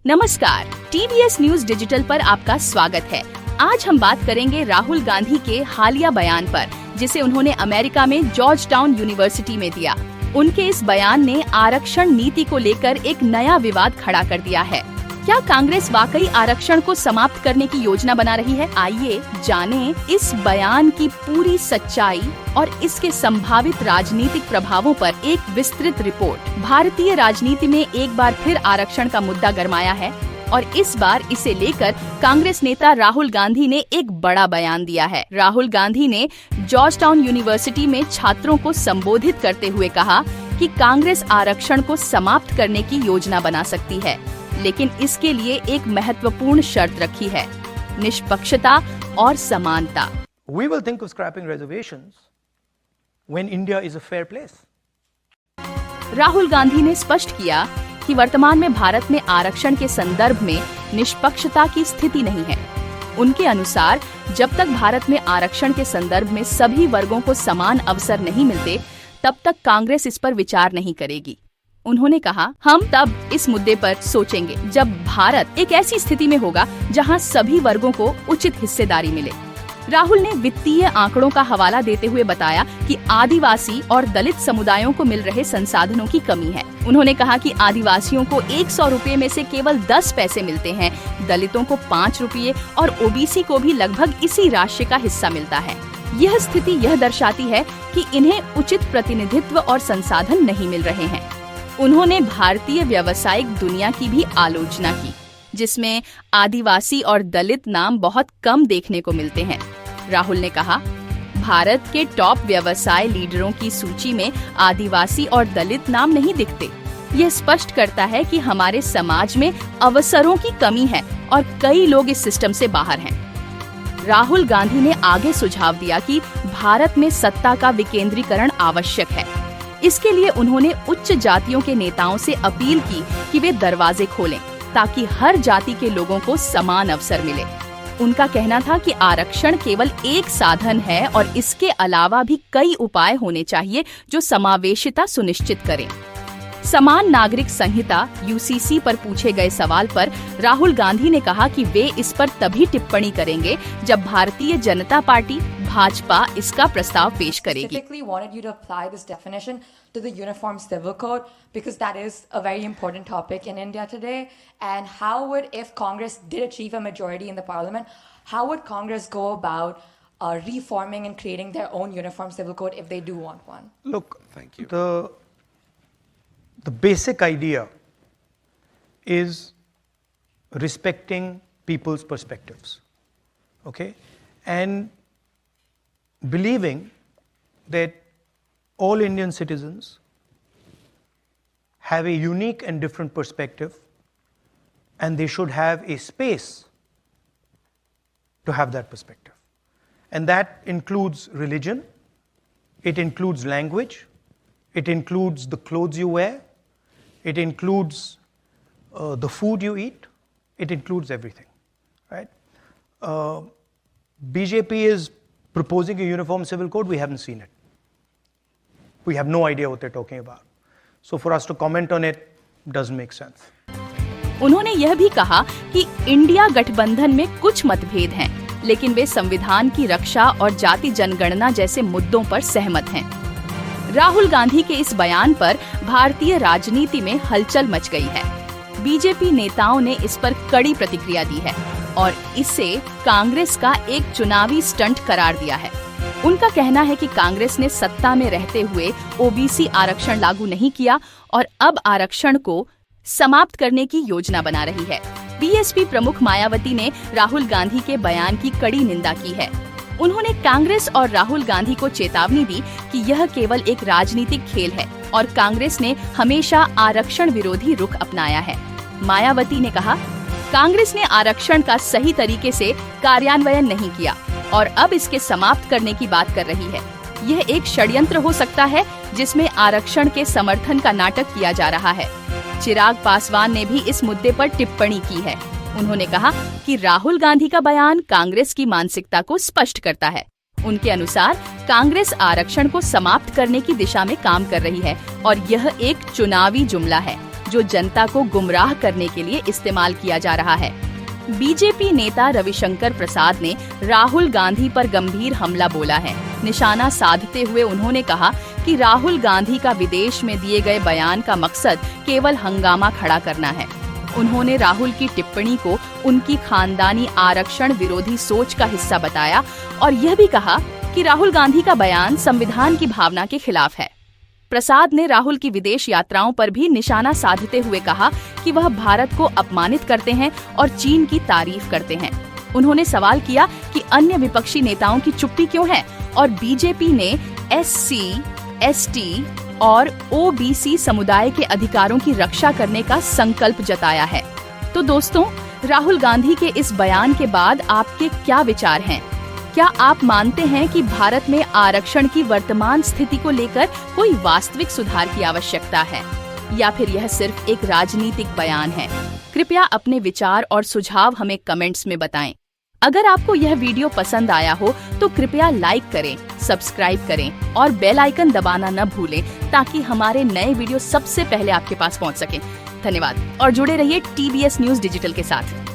नमस्कार, TBS news digital पर आपका स्वागत है। आज हम बात करेंगे राहुल गांधी के हालिया बयान पर, जिसे उन्होंने अमेरिका में जॉर्ज टाउन यूनिवर्सिटी में दिया। उनके इस बयान ने आरक्षण नीति को लेकर एक नया विवाद खड़ा कर दिया है। क्या कांग्रेस वाकई आरक्षण को समाप्त करने की योजना बना रही है? आइए जानें इस बयान की पूरी सच्चाई और इसके संभावित राजनीतिक प्रभावों पर एक विस्तृत रिपोर्ट। भारतीय राजनीति में एक बार फिर आरक्षण का मुद्दा गरमाया है और इस बार इसे लेकर कांग्रेस नेता राहुल गांधी ने एक बड़ा बयान दिया है। राहुल गांधी ने जॉर्ज टाउन यूनिवर्सिटी में छात्रों को संबोधित करते हुए कहा कि कांग्रेस आरक्षण को समाप्त करने की योजना बना सकती है, लेकिन इसके लिए एक महत्वपूर्ण शर्त रखी है, निष्पक्षता और समानता। We will think of scrapping reservations when India is a fair place. Rahul Gandhi ने स्पष्ट किया कि वर्तमान में भारत में आरक्षण के संदर्भ में निष्पक्षता की स्थिति नहीं है। उनके अनुसार जब तक भारत में आरक्षण के संदर्भ में सभी वर्गों को समान अवसर नहीं मिलते, तब तक कांग्रेस इस पर विचार नहीं करेगी। उन्होंने कहा, हम तब इस मुद्दे पर सोचेंगे जब भारत एक ऐसी स्थिति में होगा जहां सभी वर्गों को उचित हिस्सेदारी मिले। राहुल ने वित्तीय आंकड़ों का हवाला देते हुए बताया कि आदिवासी और दलित समुदायों को मिल रहे संसाधनों की कमी है। उन्होंने कहा कि आदिवासियों को 100 रुपए में से केवल 10 पैसे मिलते हैं, दलितों को 5 रुपये और ओबीसी को भी लगभग इसी राशि का हिस्सा मिलता है। यह स्थिति यह दर्शाती है कि इन्हें उचित प्रतिनिधित्व और संसाधन नहीं मिल रहे हैं। उन्होंने भारतीय व्यावसायिक दुनिया की भी आलोचना की, जिसमें आदिवासी और दलित नाम बहुत कम देखने को मिलते हैं। राहुल ने कहा, भारत के टॉप व्यवसाय लीडरों की सूची में आदिवासी और दलित नाम नहीं दिखते। यह स्पष्ट करता है कि हमारे समाज में अवसरों की कमी है और कई लोग इस सिस्टम से बाहर हैं। राहुल गांधी ने आगे सुझाव दिया कि भारत में सत्ता का विकेंद्रीकरण आवश्यक है। इसके लिए उन्होंने उच्च जातियों के नेताओं से अपील की कि वे दरवाजे खोलें ताकि हर जाति के लोगों को समान अवसर मिले। उनका कहना था कि आरक्षण केवल एक साधन है और इसके अलावा भी कई उपाय होने चाहिए जो समावेशिता सुनिश्चित करें। समान नागरिक संहिता UCC पर पूछे गए सवाल पर राहुल गांधी ने कहा कि वे इस पर तभी टिप्पणी करेंगे जब भारतीय जनता पार्टी भाजपा इसका प्रस्ताव पेश करेगी। wanted you to apply this definition to the Uniform Civil Code because that is a very important topic in India today. And how would, if Congress did achieve a majority in the parliament, how would Congress go about reforming and creating their own Uniform Civil Code if they do want one? Look, thank you. The basic idea is respecting people's perspectives, okay, and believing that all Indian citizens have a unique and different perspective and they should have a space to have that perspective. And that includes religion, it includes language, it includes the clothes you wear, it includes the food you eat, it includes everything, right? BJP is proposing a uniform civil code. We haven't seen it. We have no idea what they're talking about. So for us to comment on it doesn't make sense. उन्होंने यह भी कहा कि India गठबंधन में कुछ मतभेद हैं, लेकिन वे संविधान की रक्षा और जाति जनगणना जैसे मुद्दों पर सहमत हैं। राहुल गांधी के इस बयान पर भारतीय राजनीति में हलचल मच गई है। बीजेपी नेताओं ने इस पर कड़ी प्रतिक्रिया दी है और इसे कांग्रेस का एक चुनावी स्टंट करार दिया है। उनका कहना है कि कांग्रेस ने सत्ता में रहते हुए ओबीसी आरक्षण लागू नहीं किया और अब आरक्षण को समाप्त करने की योजना बना रही है। बीएसपी प्रमुख मायावती ने राहुल गांधी के बयान की कड़ी निंदा की है। उन्होंने कांग्रेस और राहुल गांधी को चेतावनी दी कि यह केवल एक राजनीतिक खेल है और कांग्रेस ने हमेशा आरक्षण विरोधी रुख अपनाया है। मायावती ने कहा, कांग्रेस ने आरक्षण का सही तरीके से कार्यान्वयन नहीं किया और अब इसके समाप्त करने की बात कर रही है। यह एक षड्यंत्र हो सकता है जिसमें आरक्षण के समर्थन का नाटक किया जा रहा है। चिराग पासवान ने भी इस मुद्दे पर टिप्पणी की है। उन्होंने कहा कि राहुल गांधी का बयान कांग्रेस की मानसिकता को स्पष्ट करता है। उनके अनुसार कांग्रेस आरक्षण को समाप्त करने की दिशा में काम कर रही है और यह एक चुनावी जुमला है। जो जनता को गुमराह करने के लिए इस्तेमाल किया जा रहा है। बीजेपी नेता रविशंकर प्रसाद ने राहुल गांधी पर गंभीर हमला बोला है। निशाना साधते हुए उन्होंने कहा कि राहुल गांधी का विदेश में दिए गए बयान का मकसद केवल हंगामा खड़ा करना है। उन्होंने राहुल की टिप्पणी को उनकी खानदानी आरक्षण विरोधी सोच का हिस्सा बताया और यह भी कहा कि राहुल गांधी का बयान संविधान की भावना के खिलाफ है। प्रसाद ने राहुल की विदेश यात्राओं पर भी निशाना साधते हुए कहा कि वह भारत को अपमानित करते हैं और चीन की तारीफ करते हैं। उन्होंने सवाल किया कि अन्य विपक्षी नेताओं की चुप्पी क्यों है और बीजेपी ने SC, ST और OBC समुदाय के अधिकारों की रक्षा करने का संकल्प जताया है। तो दोस्तों, राहुल गांधी के इस बयान के बाद आपके क्या विचार हैं? क्या आप मानते हैं कि भारत में आरक्षण की वर्तमान स्थिति को लेकर कोई वास्तविक सुधार की आवश्यकता है, या फिर यह सिर्फ एक राजनीतिक बयान है? कृपया अपने विचार और सुझाव हमें कमेंट्स में बताएं। अगर आपको यह वीडियो पसंद आया हो तो कृपया लाइक करें, सब्सक्राइब करें और बेल आइकन दबाना न भूलें ताकि हमारे नए वीडियो सबसे पहले आपके पास पहुंच सके। धन्यवाद और जुड़े रहिए TBS न्यूज़ डिजिटल के साथ।